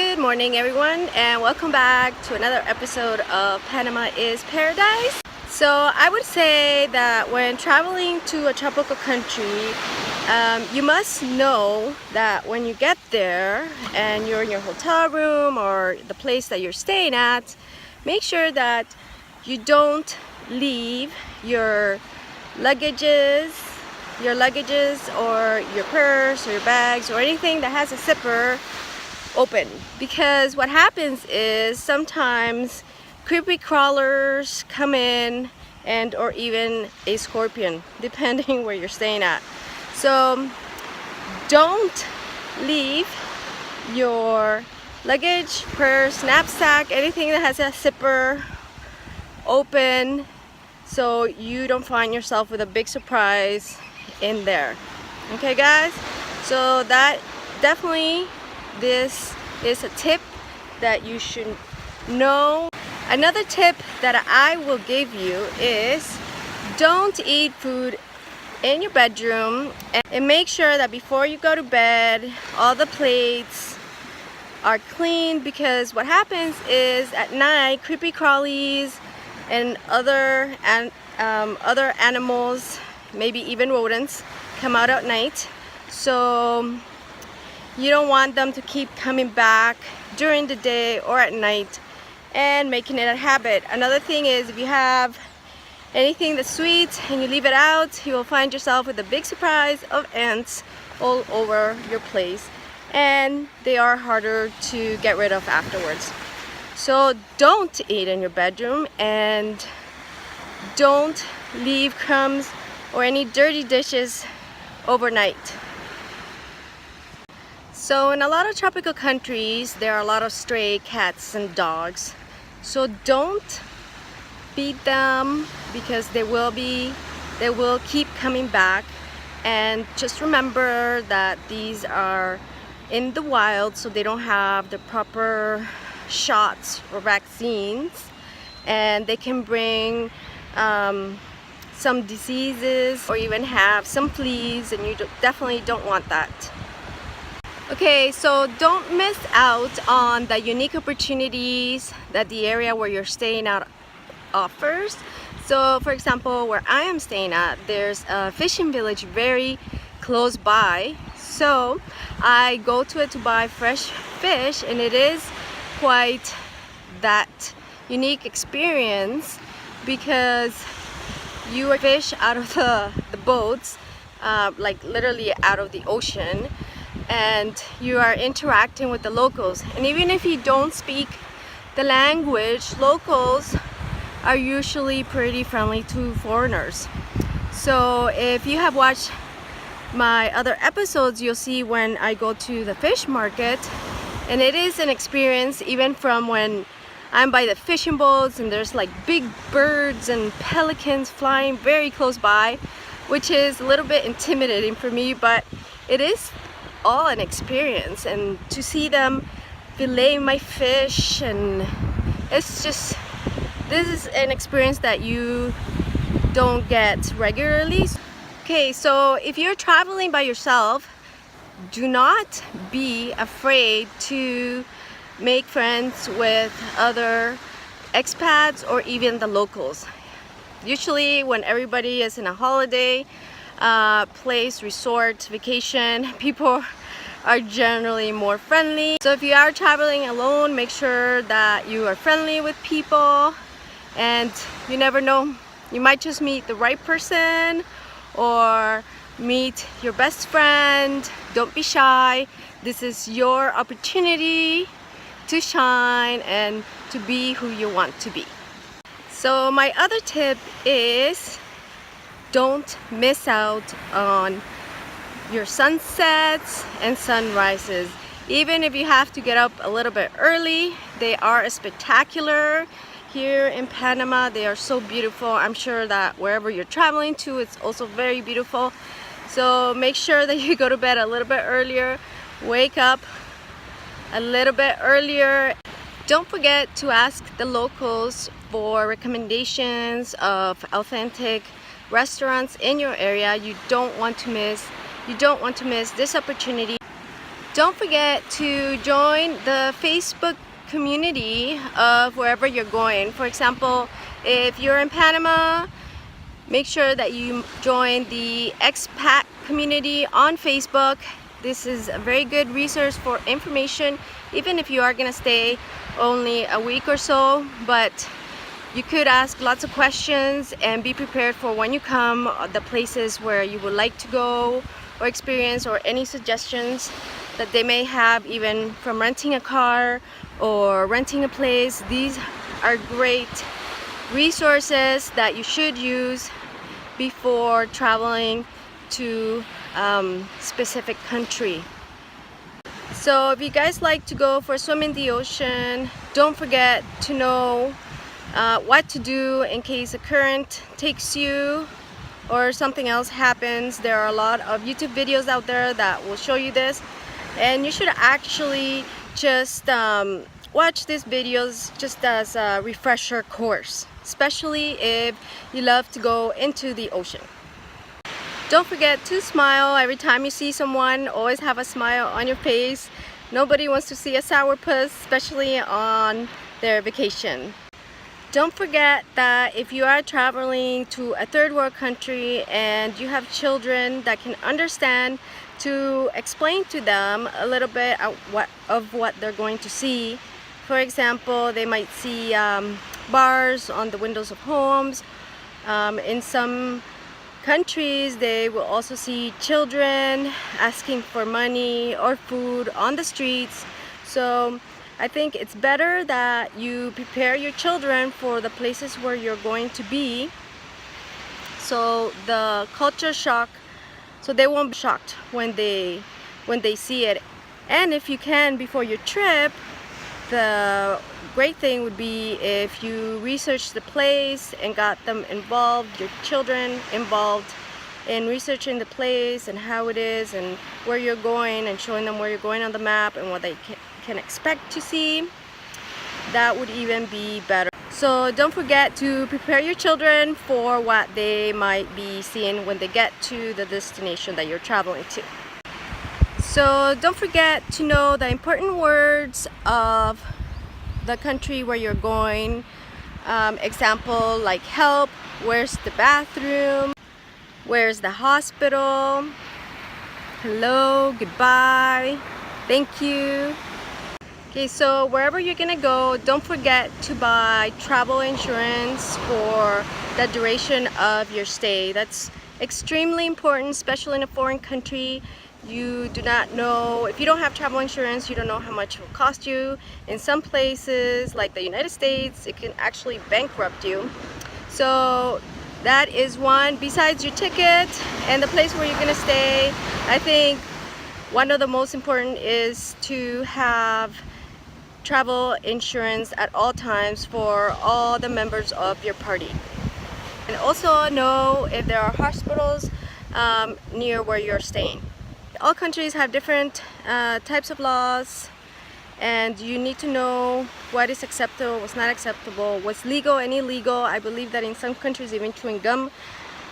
Good morning everyone, and welcome back to another episode of Panama is Paradise. So I would say that when traveling to a tropical country, you must know that when you get there and you're in your hotel room or the place that you're staying at, make sure that you don't leave your luggages or your purse or your bags or anything that has a zipper open, because what happens is sometimes creepy crawlers come in, and or even a scorpion, depending where you're staying at. So don't leave your luggage, purse, knapsack, anything that has a zipper open, so you don't find yourself with a big surprise in there. Okay guys, so that definitely, this is a tip that you should know. Another tip that I will give you is don't eat food in your bedroom, and make sure that before you go to bed all the plates are clean, because what happens is at night creepy crawlies and other animals, maybe even rodents, come out at night. So you don't want them to keep coming back during the day or at night and making it a habit. Another thing is, if you have anything that's sweet and you leave it out, you will find yourself with a big surprise of ants all over your place, and they are harder to get rid of afterwards. So don't eat in your bedroom, and don't leave crumbs or any dirty dishes overnight. So in a lot of tropical countries, there are a lot of stray cats and dogs. So don't feed them, because they will keep coming back. And just remember that these are in the wild, so they don't have the proper shots or vaccines, and they can bring some diseases or even have some fleas, and you definitely don't want that. Okay, so don't miss out on the unique opportunities that the area where you're staying at offers. So for example, where I am staying at, there's a fishing village very close by. So I go to it to buy fresh fish, and it is quite that unique experience, because you fish out of the boats, like literally out of the ocean, and you are interacting with the locals. And even if you don't speak the language, locals are usually pretty friendly to foreigners. So if you have watched my other episodes, you'll see when I go to the fish market, and it is an experience, even from when I'm by the fishing boats and there's like big birds and pelicans flying very close by, which is a little bit intimidating for me, but it is all an experience. And to see them fillet my fish, and it's just, this is an experience that you don't get regularly. Okay, so if you're traveling by yourself, do not be afraid to make friends with other expats or even the locals. Usually when everybody is in a holiday place, resort, vacation, people are generally more friendly. So if you are traveling alone, make sure that you are friendly with people, and you never know, you might just meet the right person or meet your best friend. Don't be shy. This is your opportunity to shine and to be who you want to be. So my other tip is, don't miss out on your sunsets and sunrises. Even if you have to get up a little bit early, they are spectacular here in Panama. They are so beautiful. I'm sure that wherever you're traveling to, it's also very beautiful. So make sure that you go to bed a little bit earlier, wake up a little bit earlier. Don't forget to ask the locals for recommendations of authentic restaurants in your area. You don't want to miss this opportunity. Don't forget to join the Facebook community of wherever you're going. For example, if you're in Panama, make sure that you join the expat community on Facebook. This is a very good resource for information, even if you are going to stay only a week or so, but you could ask lots of questions and be prepared for when you come, the places where you would like to go or experience, or any suggestions that they may have, even from renting a car or renting a place. These are great resources that you should use before traveling to specific country. So if you guys like to go for a swim in the ocean, don't forget to know what to do in case a current takes you or something else happens. There are a lot of YouTube videos out there that will show you this, and you should actually just watch these videos just as a refresher course, especially if you love to go into the ocean. Don't forget to smile every time you see someone. Always have a smile on your face. Nobody wants to see a sourpuss, especially on their vacation. Don't forget that if you are traveling to a third world country and you have children that can understand, to explain to them a little bit of what they're going to see. For example, they might see bars on the windows of homes. In some countries, they will also see children asking for money or food on the streets. So I think it's better that you prepare your children for the places where you're going to be, so the culture shock, so they won't be shocked when they see it. And if you can, before your trip, the great thing would be if you research the place and got them involved, your children involved in researching the place and how it is and where you're going, and showing them where you're going on the map and what they can expect to see. That would even be better. So don't forget to prepare your children for what they might be seeing when they get to the destination that you're traveling to. So don't forget to know the important words of the country where you're going. Example like help, where's the bathroom, where's the hospital, hello, goodbye, thank you. Okay, so wherever you're gonna go, don't forget to buy travel insurance for the duration of your stay. That's extremely important, especially in a foreign country. You do not know, if you don't have travel insurance, you don't know how much it will cost you. In some places, like the United States, it can actually bankrupt you. So that is one. Besides your ticket and the place where you're gonna stay, I think one of the most important is to have travel insurance at all times for all the members of your party. And also know if there are hospitals near where you're staying. All countries have different types of laws, and you need to know what is acceptable, what's not acceptable, what's legal and illegal. I believe that in some countries even chewing gum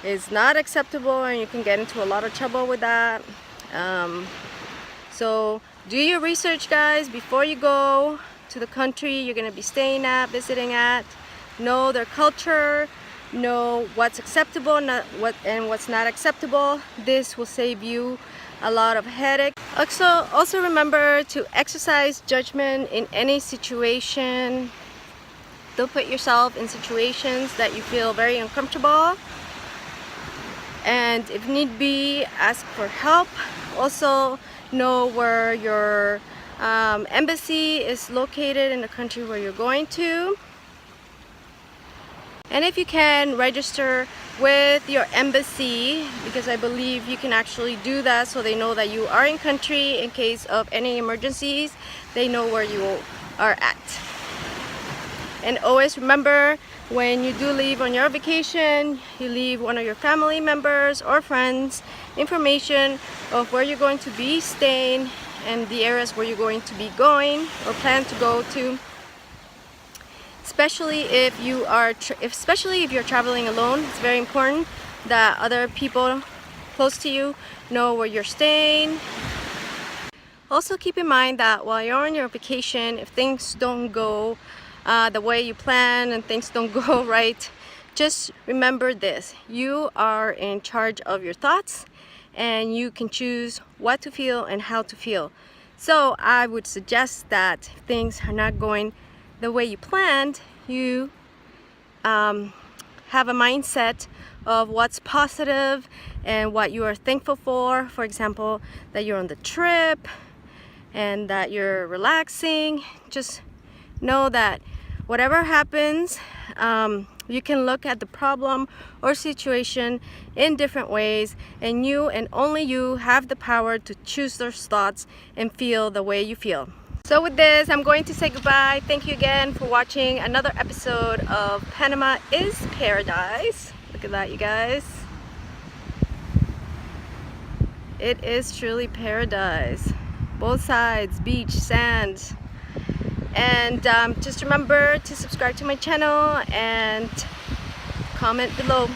is not acceptable, and you can get into a lot of trouble with that. So do your research, guys, before you go to the country you're going to be staying at, visiting at. Know their culture, know what's acceptable and what's not acceptable. This will save you a lot of headache. Also remember to exercise judgment in any situation. Don't put yourself in situations that you feel very uncomfortable, and if need be, ask for help. Also know where your embassy is located in the country where you're going to. And if you can, register with your embassy, because I believe you can actually do that, so they know that you are in country in case of any emergencies. They know where you are at. And always remember, when you do leave on your vacation, you leave one of your family members or friends information of where you're going to be staying and the areas where you're going to be going or plan to go to. Especially if you are, especially if you're traveling alone, it's very important that other people close to you know where you're staying. Also keep in mind that while you're on your vacation, if things don't go the way you plan and things don't go right, just remember this: you are in charge of your thoughts and you can choose what to feel and how to feel. So I would suggest that if things are not going the way you planned, you have a mindset of what's positive and what you are thankful for. For example, that you're on the trip and that you're relaxing. Just know that whatever happens, you can look at the problem or situation in different ways, and you and only you have the power to choose those thoughts and feel the way you feel. So with this, I'm going to say goodbye. Thank you again for watching another episode of Panama is Paradise. Look at that, you guys. It is truly paradise. Both sides, beach, sand. And just remember to subscribe to my channel and comment below.